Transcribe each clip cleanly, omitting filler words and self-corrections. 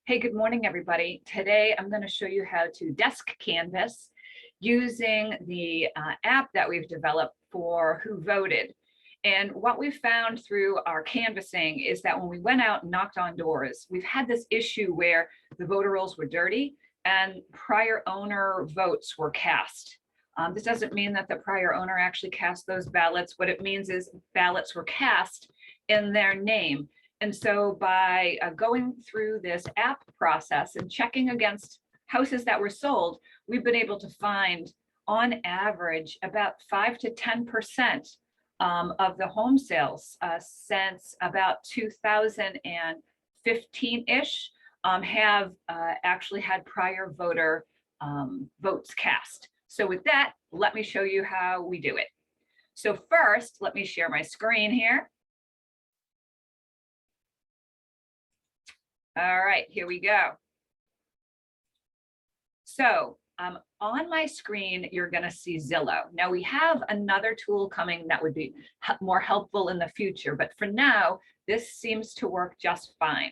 Hey, good morning, everybody. Today, I'm going to show you how to desk canvas using the app that we've developed for Who Voted. And what we found through our canvassing is that when we went out and knocked on doors, we've had this issue where the voter rolls were dirty and prior owner votes were cast. This doesn't mean that the prior owner actually cast those ballots. What it means is ballots were cast in their name. And so by going through this app process and checking against houses that were sold, we've been able to find on average about 5 to 10% of the home sales since about 2015-ish have actually had prior voter votes cast. So with that, let me show you how we do it. So first, let me share my screen here. All right, here we go. So on my screen, you're going to see Zillow. Now we have another tool coming that would be more helpful in the future, but for now, this seems to work just fine.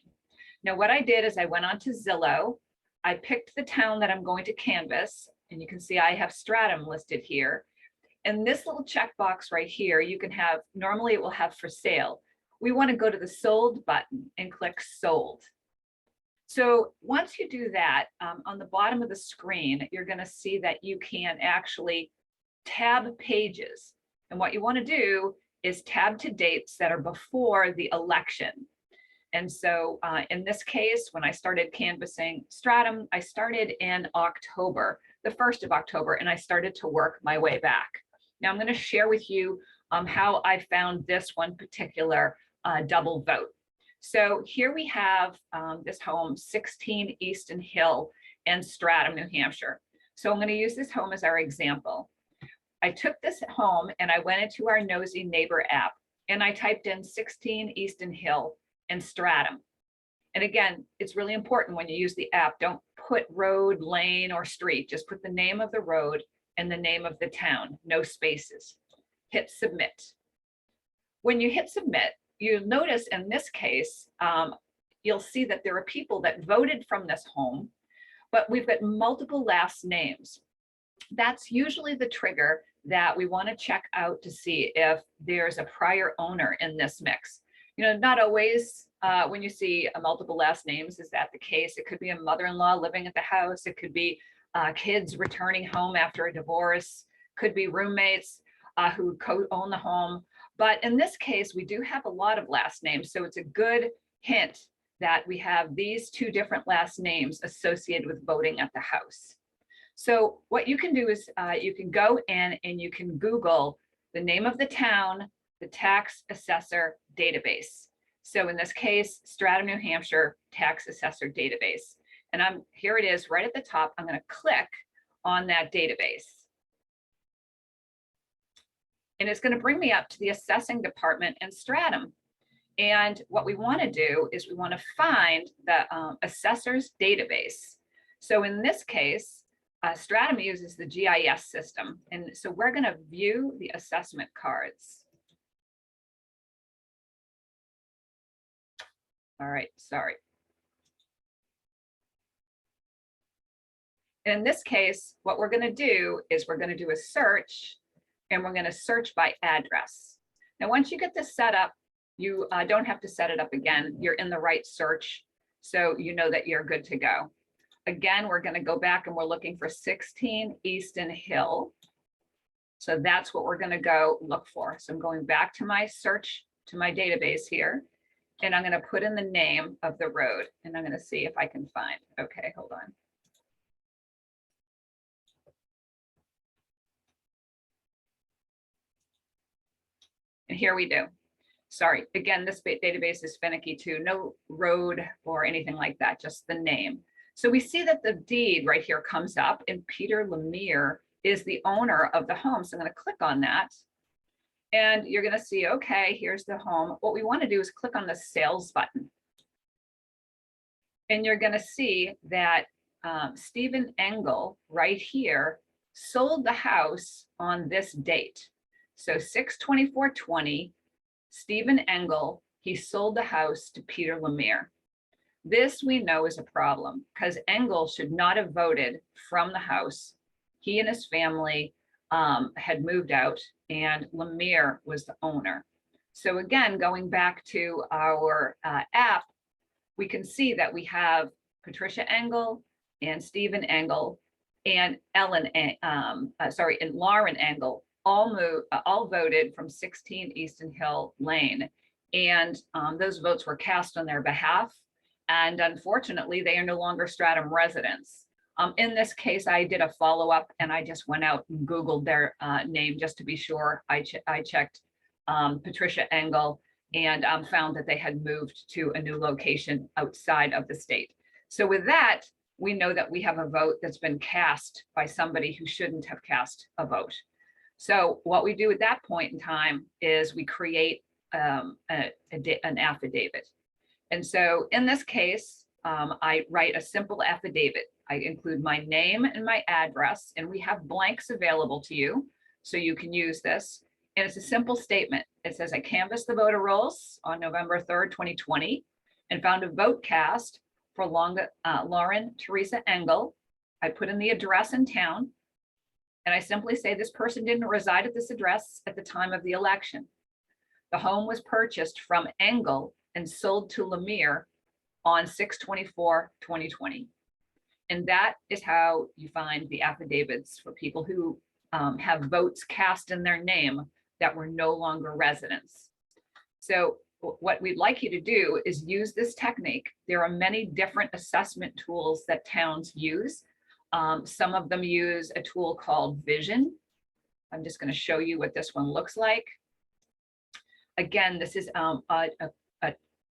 Now what I did is I went on to Zillow. I picked the town that I'm going to canvass, and you can see I have Stratum listed here. And this little checkbox right here, you can have, normally it will have for sale. We want to go to the sold button and click sold. So once you do that, on the bottom of the screen, you're going to see that you can actually tab pages. And what you want to do is tab to dates that are before the election. And so in this case, when I started canvassing Stratum, I started in October, the 1st of October, and I started to work my way back. Now I'm going to share with you how I found this one particular double vote. So here we have this home, 16 Easton Hill in Stratum, New Hampshire. So I'm going to use this home as our example. I took this home and I went into our Nosy Neighbor app and I typed in 16 Easton Hill in Stratum. And again, it's really important when you use the app, don't put road, lane, or street. Just put the name of the road and the name of the town, no spaces. Hit submit. When you hit submit, you'll notice in this case, you'll see that there are people that voted from this home, but we've got multiple last names. That's usually the trigger that we want to check out to see if there's a prior owner in this mix. You know, not always when you see multiple last names is that the case. It could be a mother-in-law living at the house. It could be kids returning home after a divorce. Could be roommates who co-own the home. But in this case, we do have a lot of last names. So it's a good hint that we have these two different last names associated with voting at the house. So what you can do is you can go in and you can Google the name of the town, the tax assessor database. So in this case, Stratum, New Hampshire tax assessor database. And here it is right at the top. I'm going to click on that database. And it's going to bring me up to the assessing department in Stratum. And what we want to do is we want to find the assessor's database. So in this case, Stratum uses the GIS system. And so we're going to view the assessment cards. All right, sorry. In this case, what we're going to do is we're going to do a search. And we're going to search by address. Now, once you get this set up, you don't have to set it up again. You're in the right search, so you know that you're good to go. Again, we're going to go back and we're looking for 16 Easton Hill. So that's what we're going to go look for. So I'm going back to my search, to my database here, and I'm going to put in the name of the road, and I'm going to see if I can find. Okay, hold on. And here we do. Sorry, again, this database is finicky too. No road or anything like that, just the name. So we see that the deed right here comes up and Peter Lemire is the owner of the home. So I'm going to click on that. And you're going to see, okay, here's the home. What we want to do is click on the sales button. And you're going to see that Stephen Engel right here sold the house on this date. So 6/24/20, Stephen Engel, he sold the house to Peter Lemire. This we know is a problem because Engel should not have voted from the house. He and his family had moved out and Lemire was the owner. So again, going back to our app, we can see that we have Patricia Engel and Stephen Engel and and Lauren Engel all voted from 16 Easton Hill Lane. And those votes were cast on their behalf. And unfortunately, they are no longer Stratham residents. In this case, I did a follow-up and I just went out and Googled their name just to be sure. I checked Patricia Engel and found that they had moved to a new location outside of the state. So with that, we know that we have a vote that's been cast by somebody who shouldn't have cast a vote. So what we do at that point in time is we create an affidavit. And so in this case, I write a simple affidavit. I include my name and my address, and we have blanks available to you, so you can use this. And it's a simple statement. It says, I canvassed the voter rolls on November 3rd, 2020, and found a vote cast for Lauren Teresa Engel. I put in the address in town, and I simply say this person didn't reside at this address at the time of the election. The home was purchased from Engel and sold to Lemire on 6/24/2020. And that is how you find the affidavits for people who have votes cast in their name that were no longer residents. So what we'd like you to do is use this technique. There are many different assessment tools that towns use. Some of them use a tool called Vision. I'm just going to show you what this one looks like. Again, this is a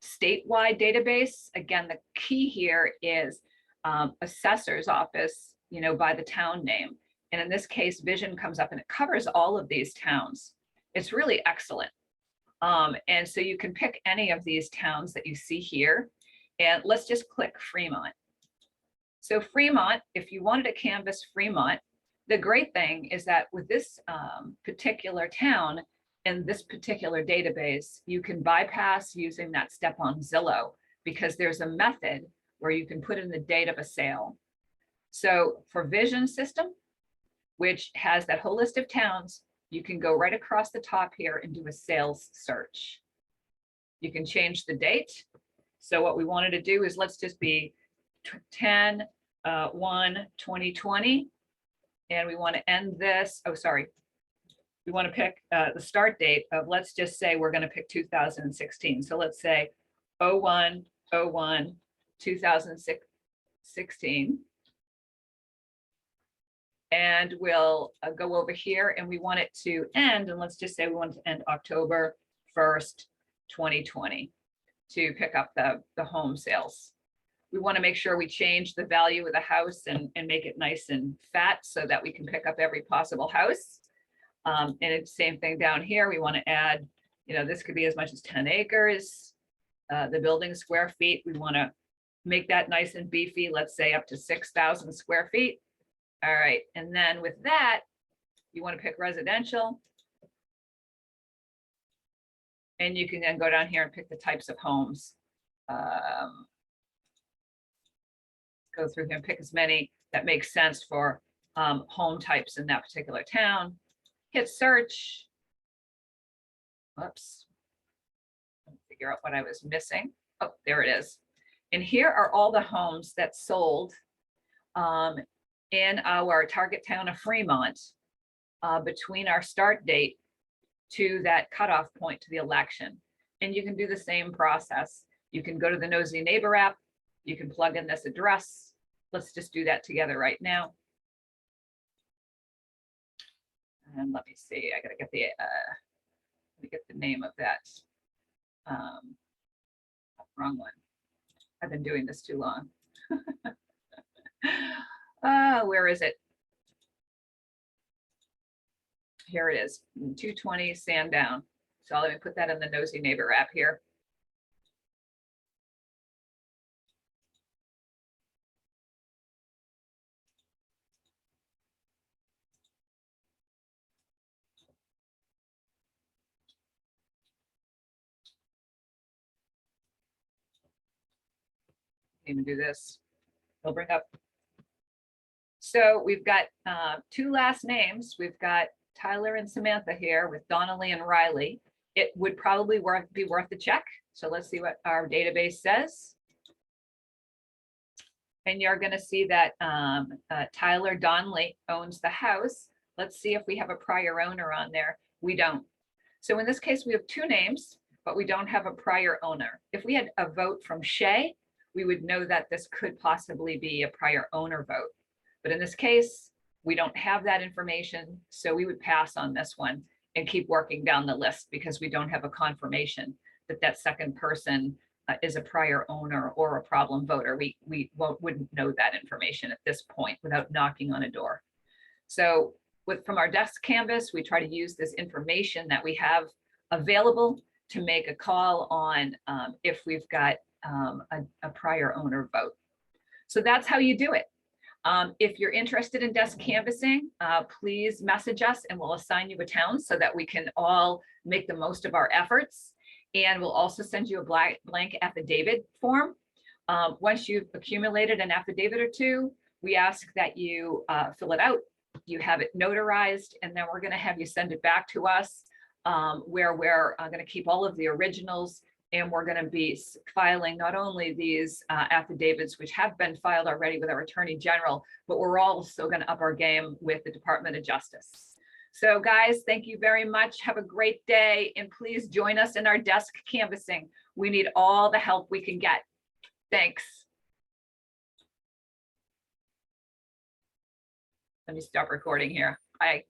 statewide database. Again, the key here is assessor's office, by the town name. And in this case, Vision comes up and it covers all of these towns. It's really excellent. And so you can pick any of these towns that you see here. And let's just click Fremont. So Fremont, if you wanted to canvass Fremont, the great thing is that with this particular town in this particular database, you can bypass using that step on Zillow because there's a method where you can put in the date of a sale. So for Vision system, which has that whole list of towns, you can go right across the top here and do a sales search. You can change the date. So what we wanted to do is let's just be 10/1/2020. And we want to end this. Oh, sorry. We want to pick the start date of, let's just say we're going to pick 2016. So let's say 01/01/2016. And we'll go over here and we want it to end. And let's just say we want it to end October 1st, 2020 to pick up the home sales. We want to make sure we change the value of the house and make it nice and fat so that we can pick up every possible house. And it's the same thing down here. We want to add, this could be as much as 10 acres. The building square feet, we want to make that nice and beefy. Let's say up to 6,000 square feet. All right. And then with that, you want to pick residential. And you can then go down here and pick the types of homes. Go through here and pick as many that make sense for home types in that particular town. Hit search. Whoops. Figure out what I was missing. Oh, there it is. And here are all the homes that sold in our target town of Fremont between our start date to that cutoff point to the election. And you can do the same process. You can go to the Nosy Neighbor app. You can plug in this address. Let's just do that together right now. And let me see, I gotta get the name of that. Wrong one. I've been doing this too long. Where is it? Here it is, 220 Sandown. So let me put that in the Nosy Neighbor app here. even do this. It'll bring up. So we've got two last names. We've got Tyler and Samantha here with Donnelly and Riley. It would probably be worth a check. So let's see what our database says. And you're going to see that Tyler Donnelly owns the house. Let's see if we have a prior owner on there. We don't. So in this case, we have two names, but we don't have a prior owner. If we had a vote from Shay, we would know that this could possibly be a prior owner vote. But in this case, we don't have that information. So we would pass on this one and keep working down the list because we don't have a confirmation that that second person is a prior owner or a problem voter. We wouldn't know that information at this point without knocking on a door. So from our desk canvas, we try to use this information that we have available to make a call on if we've got a prior owner vote. So that's how you do it. If you're interested in desk canvassing, please message us and we'll assign you a town so that we can all make the most of our efforts. And we'll also send you a blank affidavit form. Once you've accumulated an affidavit or two, we ask that you fill it out, you have it notarized, and then we're going to have you send it back to us where we're going to keep all of the originals. And we're going to be filing not only these affidavits, which have been filed already with our Attorney General, but we're also going to up our game with the Department of Justice. So guys, thank you very much. Have a great day. And please join us in our desk canvassing. We need all the help we can get. Thanks. Let me stop recording here. Bye.